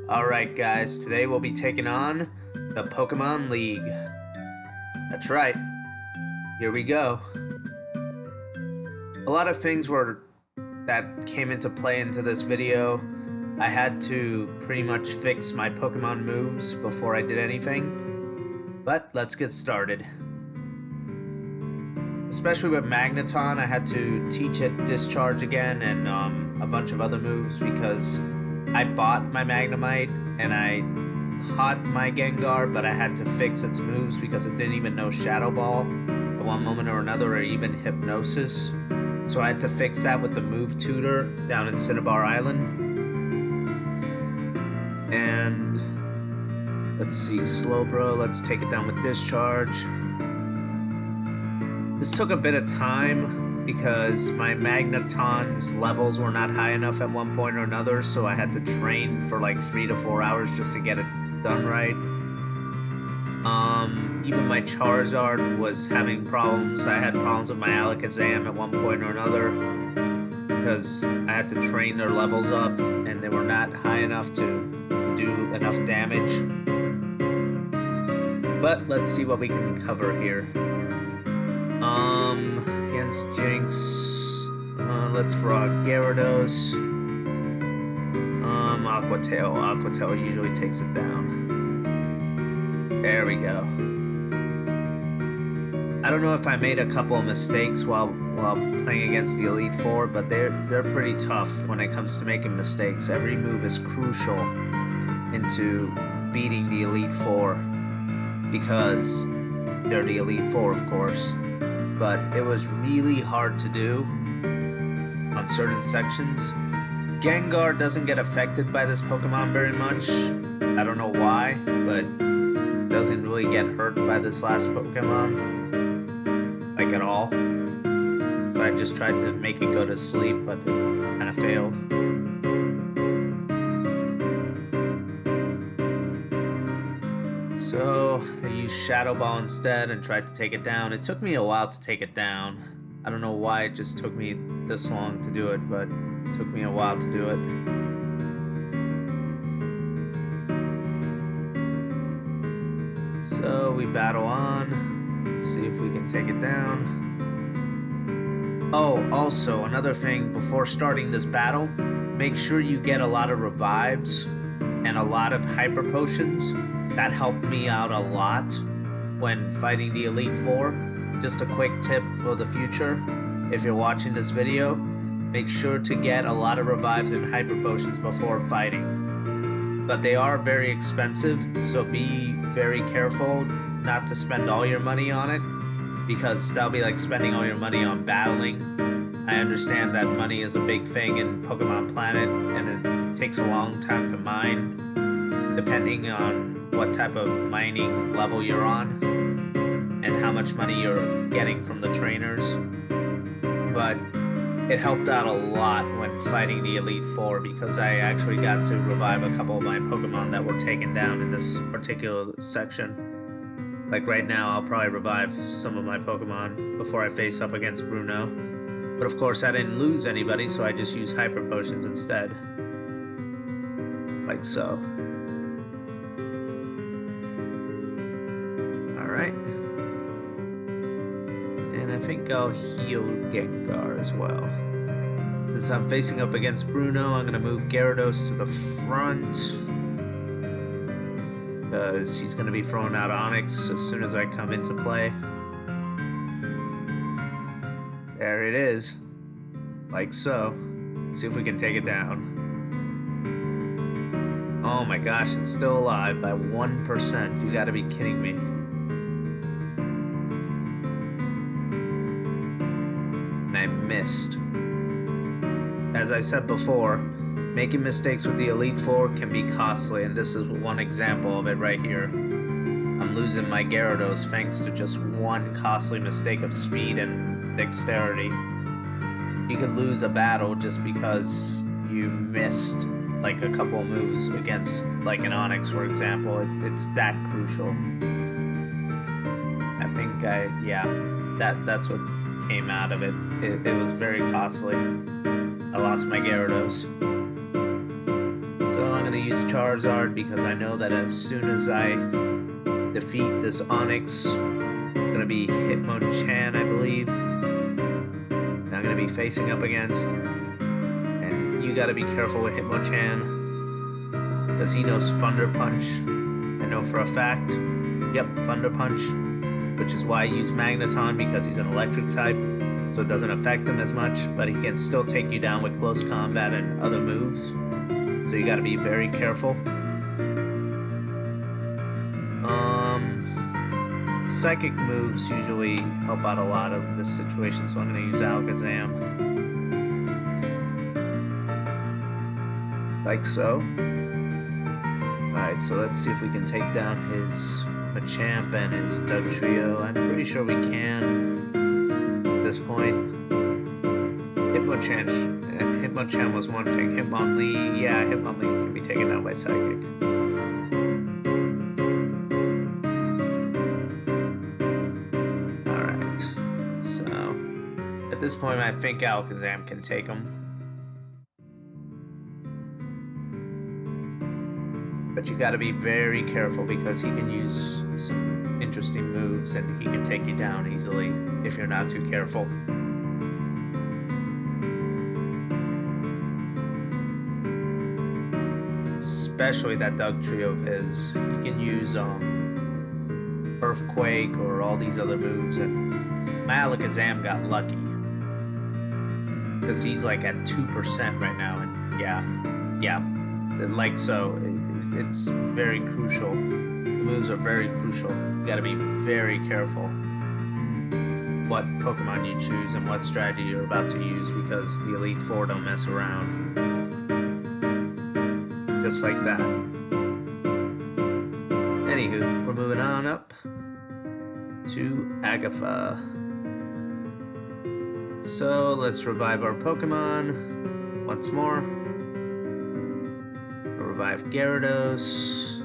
Alright guys, today we'll be taking on the Pokemon League. That's right. Here we go. A lot of things that came into play into this video. I had to pretty much fix my Pokemon moves before I did anything. But let's get started. Especially with Magneton, I had to teach it Discharge again and a bunch of other moves because I bought my Magnemite and I caught my Gengar, but I had to fix its moves because it didn't even know Shadow Ball at one moment or another, or even Hypnosis. So I had to fix that with the move tutor down in Cinnabar Island. And let's see, Slowbro, let's take it down with Discharge. This took a bit of time because my Magneton's levels were not high enough at one point or another, so I had to train for like 3 to 4 hours just to get it done right. Even my Charizard was having problems. I had problems with my Alakazam at one point or another because I had to train their levels up and they were not high enough to do enough damage. But let's see what we can cover here. Against Jinx, let's frog Gyarados. Aquatail usually takes it down. There we go. I don't know if I made a couple of mistakes while playing against the Elite Four, but they're pretty tough when it comes to making mistakes. Every move is crucial into beating the Elite Four because they're the Elite Four, of course. But it was really hard to do on certain sections. Gengar doesn't get affected by this Pokemon very much. I don't know why, but doesn't really get hurt by this last Pokemon, like at all. So I just tried to make it go to sleep, but it kind of failed. So I used Shadow Ball instead and tried to take it down. It took me a while to take it down. I don't know why it just took me this long to do it, but it took me a while to do it. So we battle on. Let's see if we can take it down. Oh, also another thing, before starting this battle, make sure you get a lot of revives and a lot of hyper potions. That helped me out a lot when fighting the Elite Four. Just a quick tip for the future. If you're watching this video, make sure to get a lot of revives and hyper potions before fighting. But they are very expensive, so be very careful not to spend all your money on it, because that'll be like spending all your money on battling. I understand that money is a big thing in Pokemon Planet, and it takes a long time to mine, depending on what type of mining level you're on and how much money you're getting from the trainers. But it helped out a lot when fighting the Elite Four because I actually got to revive a couple of my Pokemon that were taken down in this particular section. Like right now, I'll probably revive some of my Pokemon before I face up against Bruno. But of course, I didn't lose anybody, so I just used Hyper Potions instead. Like so. Alright. And I think I'll heal Gengar as well. Since I'm facing up against Bruno, I'm going to move Gyarados to the front, because he's going to be throwing out Onix as soon as I come into play. There it is. Like so. Let's see if we can take it down. Oh my gosh, it's still alive by 1%. You gotta be kidding me. And I missed. As I said before, making mistakes with the Elite Four can be costly, and this is one example of it right here. I'm losing my Gyarados thanks to just one costly mistake of speed and dexterity. You could lose a battle just because you missed like a couple of moves against like an Onix, for example. It's that crucial. I think that's what came out of it. It was very costly. I lost my Gyarados. So I'm gonna use Charizard because I know that as soon as I defeat this Onix, it's gonna be Hitmonchan, I believe, that I'm gonna be facing up against. And you gotta be careful with Hitmonchan because he knows Thunder Punch. I know for a fact. Yep, Thunder Punch, which is why I use Magneton because he's an electric type, so it doesn't affect him as much, but he can still take you down with close combat and other moves. So you gotta be very careful. Psychic moves usually help out a lot of this situation, so I'm gonna use Alakazam. Like so. Alright, so let's see if we can take down his Machamp and his Dugtrio. I'm pretty sure we can at this point. Hitmonchan was one thing. Hitmonlee, yeah, Hitmonlee can be taken down by Psychic. Alright, so at this point I think Alakazam can take him. But you gotta be very careful because he can use some interesting moves and he can take you down easily if you're not too careful. Especially that Dugtrio of his. He can use Earthquake or all these other moves, and my Alakazam got lucky because he's like at 2% right now, and yeah, like so. It's very crucial. The moves are very crucial. You gotta be very careful what Pokemon you choose and what strategy you're about to use because the Elite Four don't mess around. Just like that. Anywho, we're moving on up to Agatha. So let's revive our Pokemon once more. Revive Gyarados.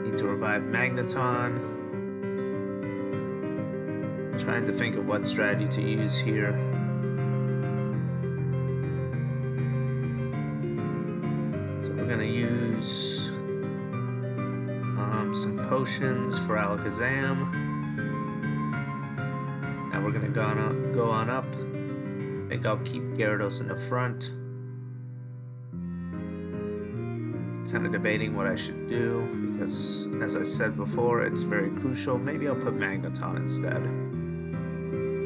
Need to revive Magneton. Trying to think of what strategy to use here. So we're gonna use some potions for Alakazam. Now we're gonna go on up. I think I'll keep Gyarados in the front. Kind of debating what I should do because, as I said before, it's very crucial. Maybe I'll put Magneton instead.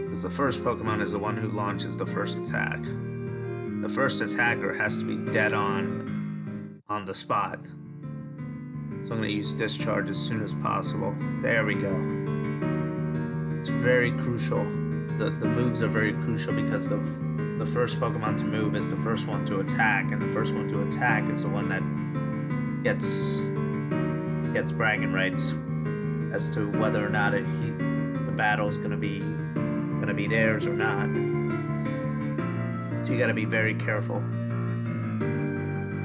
Because the first Pokemon is the one who launches the first attack. The first attacker has to be dead on the spot. So I'm going to use Discharge as soon as possible. There we go. It's very crucial. The moves are very crucial because the first Pokemon to move is the first one to attack, and the first one to attack is the one that gets bragging rights as to whether or not the battle's gonna be theirs or not. So you gotta be very careful.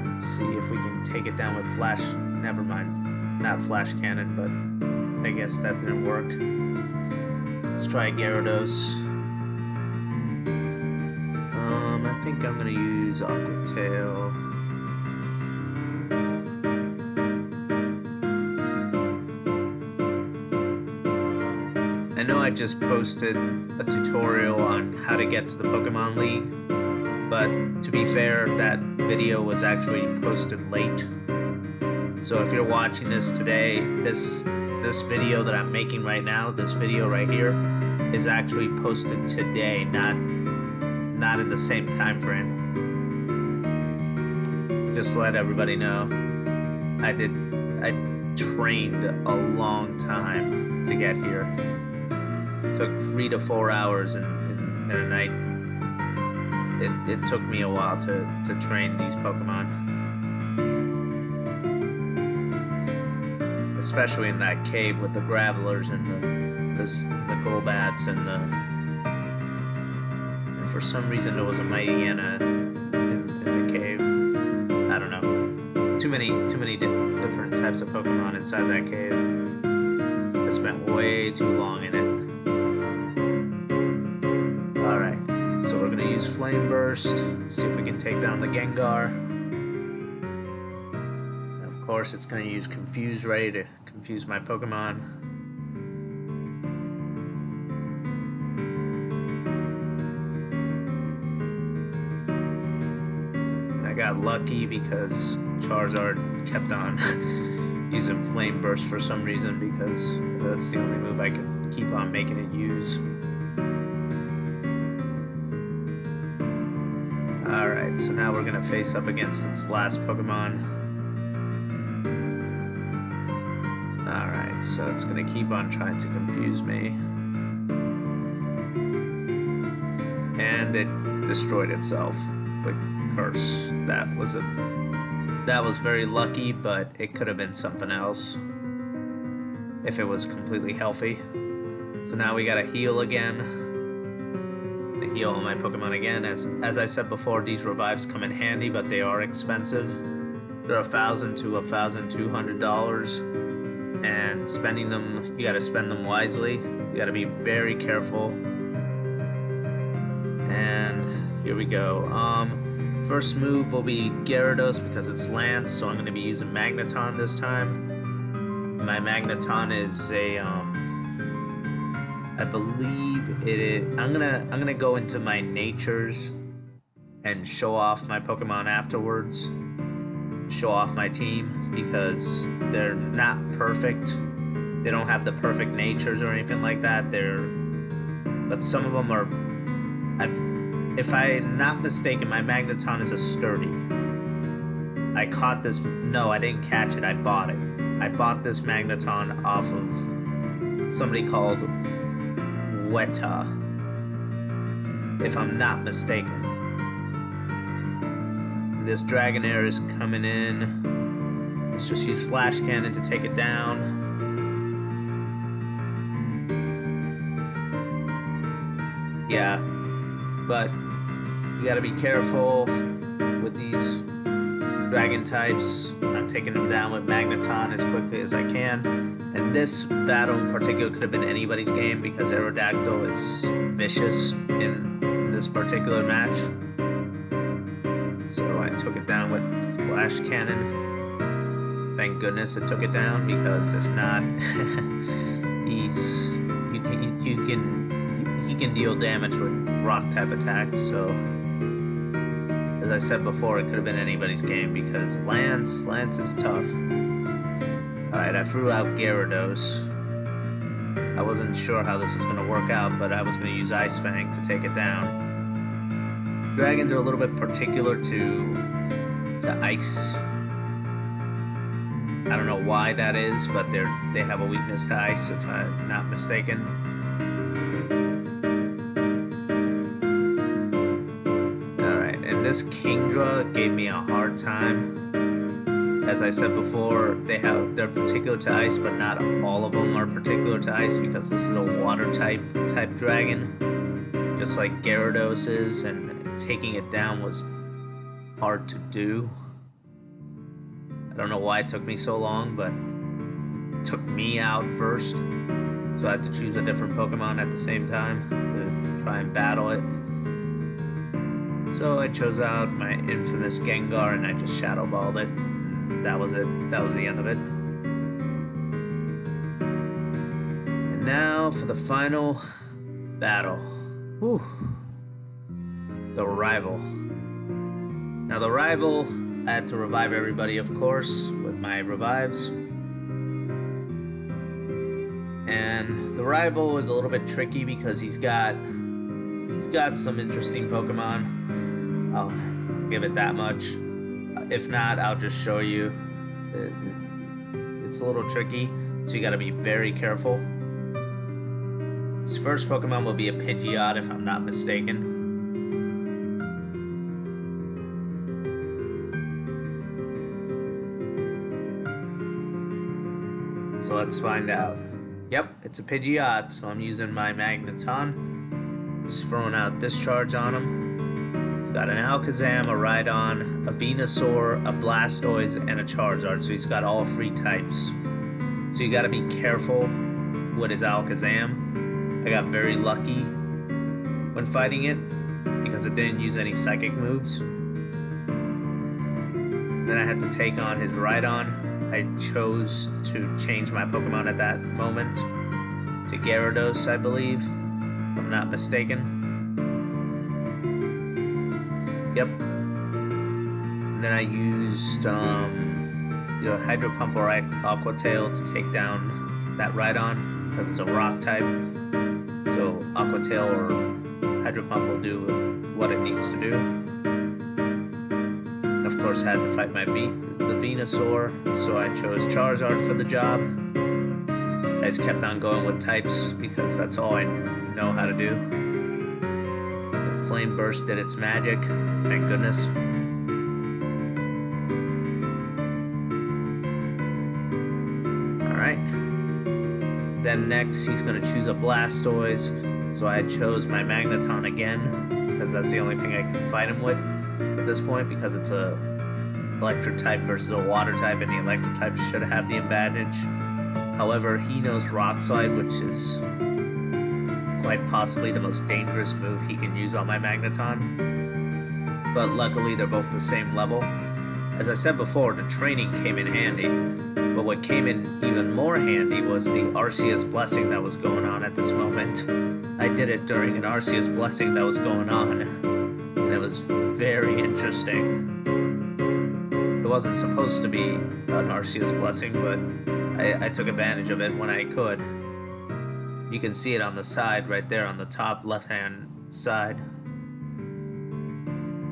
Let's see if we can take it down with Flash. Never mind, not Flash Cannon, but I guess that didn't work. Let's try Gyarados. I think I'm gonna use Aqua Tail. I know I just posted a tutorial on how to get to the Pokemon League, but to be fair, that video was actually posted late. So if you're watching this today, this video that I'm making right now, this video right here, is actually posted today, not in the same time frame. Just to let everybody know, I trained a long time to get here. It took 3 to 4 hours in a night. It took me a while to train these Pokemon. Especially in that cave with the Gravelers and the Golbats and for some reason there was a Mightyena in the cave. I don't know. Too many different types of Pokemon inside that cave. I spent way too long in it. Alright, so we're gonna use use Flame Burst. Let's see if we can take down the Gengar. Of course, it's going to use Confuse Ray to confuse my Pokemon. I got lucky because Charizard kept on using Flame Burst for some reason, because that's the only move I could keep on making it use. Alright, so now we're going to face up against its last Pokemon. Alright, so it's going to keep on trying to confuse me. And it destroyed itself. But curse. That was very lucky, but it could have been something else if it was completely healthy. So now we gotta heal again. Heal all my Pokemon again. As I said before, these revives come in handy, but they are expensive. They're $1,000 to $1,200, and spending them, you gotta spend them wisely. You gotta be very careful. And here we go. First move will be Gyarados because it's Lance, so I'm gonna be using Magneton this time. My Magneton is a I believe it is. I'm gonna go into my natures and show off my Pokemon afterwards. Show off my team because they're not perfect. They don't have the perfect natures or anything like that. But some of them are. If I'm not mistaken, my Magneton is a sturdy. I caught this. No, I didn't catch it. I bought it. I bought this Magneton off of somebody called Weta, if I'm not mistaken. This Dragonair is coming in. Let's just use Flash Cannon to take it down. Yeah, but you gotta be careful with these dragon types. I'm taking them down with Magneton as quickly as I can. And this battle in particular could have been anybody's game because Aerodactyl is vicious in this particular match. So I took it down with Flash Cannon. Thank goodness it took it down, because if not, he can deal damage with rock type attacks. So as I said before, it could have been anybody's game because Lance is tough. Alright, I threw out Gyarados. I wasn't sure how this was going to work out, but I was going to use Ice Fang to take it down. Dragons are a little bit particular to ice. I don't know why that is, but they have a weakness to ice, if I'm not mistaken. Alright, and this Kingdra gave me a hard time. As I said before, they're particular to ice, but not all of them are particular to ice because this is a water type dragon, just like Gyarados is, and taking it down was hard to do. I don't know why it took me so long, but it took me out first, so I had to choose a different Pokemon at the same time to try and battle it. So I chose out my infamous Gengar and I just Shadow Balled it. That was it. That was the end of it. And now for the final battle. Whew. The rival. Now the rival, I had to revive everybody, of course, with my revives. And the rival is a little bit tricky because he's got some interesting Pokemon. I'll give it that much. If not, I'll just show you. It's a little tricky, so you gotta be very careful. His first Pokemon will be a Pidgeot, if I'm not mistaken. So let's find out. Yep, it's a Pidgeot, so I'm using my Magneton. Just throwing out Discharge on him. He's got an Alakazam, a Rhydon, a Venusaur, a Blastoise, and a Charizard, so he's got all 3 types. So you gotta be careful with his Alakazam. I got very lucky when fighting it. because it didn't use any psychic moves. Then I had to take on his Rhydon. I chose to change my Pokemon at that moment to Gyarados, I believe, if I'm not mistaken. Yep. And then I used Hydro Pump or Aqua Tail to take down that Rhydon because it's a rock type. So Aqua Tail or Hydro Pump will do what it needs to do. Of course, I had to fight the Venusaur, so I chose Charizard for the job. I just kept on going with types because that's all I know how to do. Flame Burst did its magic, thank goodness. Alright. Then next, he's going to choose a Blastoise, so I chose my Magneton again, because that's the only thing I can fight him with at this point, because it's a electric type versus a water type, and the electric type should have the advantage. However, he knows Rock Slide, which is quite possibly the most dangerous move he can use on my Magneton. But luckily, they're both the same level. As I said before, the training came in handy, but what came in even more handy was the Arceus Blessing that was going on at this moment. I did it during an Arceus Blessing that was going on, and it was very interesting. It wasn't supposed to be an Arceus Blessing, but I took advantage of it when I could. You can see it on the side right there on the top left-hand side.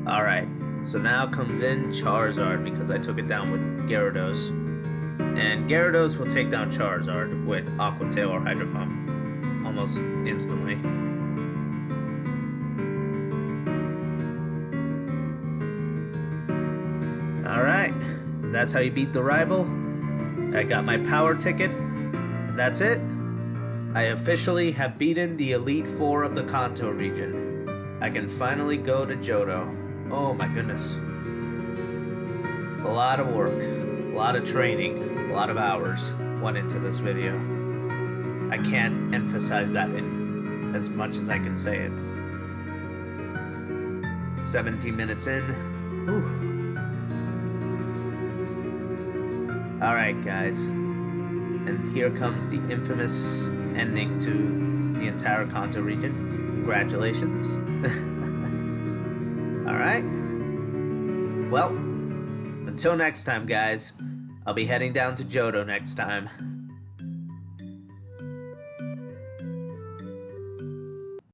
Alright, so now comes in Charizard because I took it down with Gyarados. And Gyarados will take down Charizard with Aqua Tail or Hydro Pump almost instantly. Alright, that's how you beat the rival. I got my power ticket. That's it. I officially have beaten the Elite Four of the Kanto region. I can finally go to Johto. Oh my goodness. A lot of work, a lot of training, a lot of hours went into this video. I can't emphasize that as much as I can say it. 17 minutes in. Whew. Alright guys, and here comes the infamous ending to the entire Kanto region. Congratulations. Alright, well, until next time guys, I'll be heading down to Johto next time.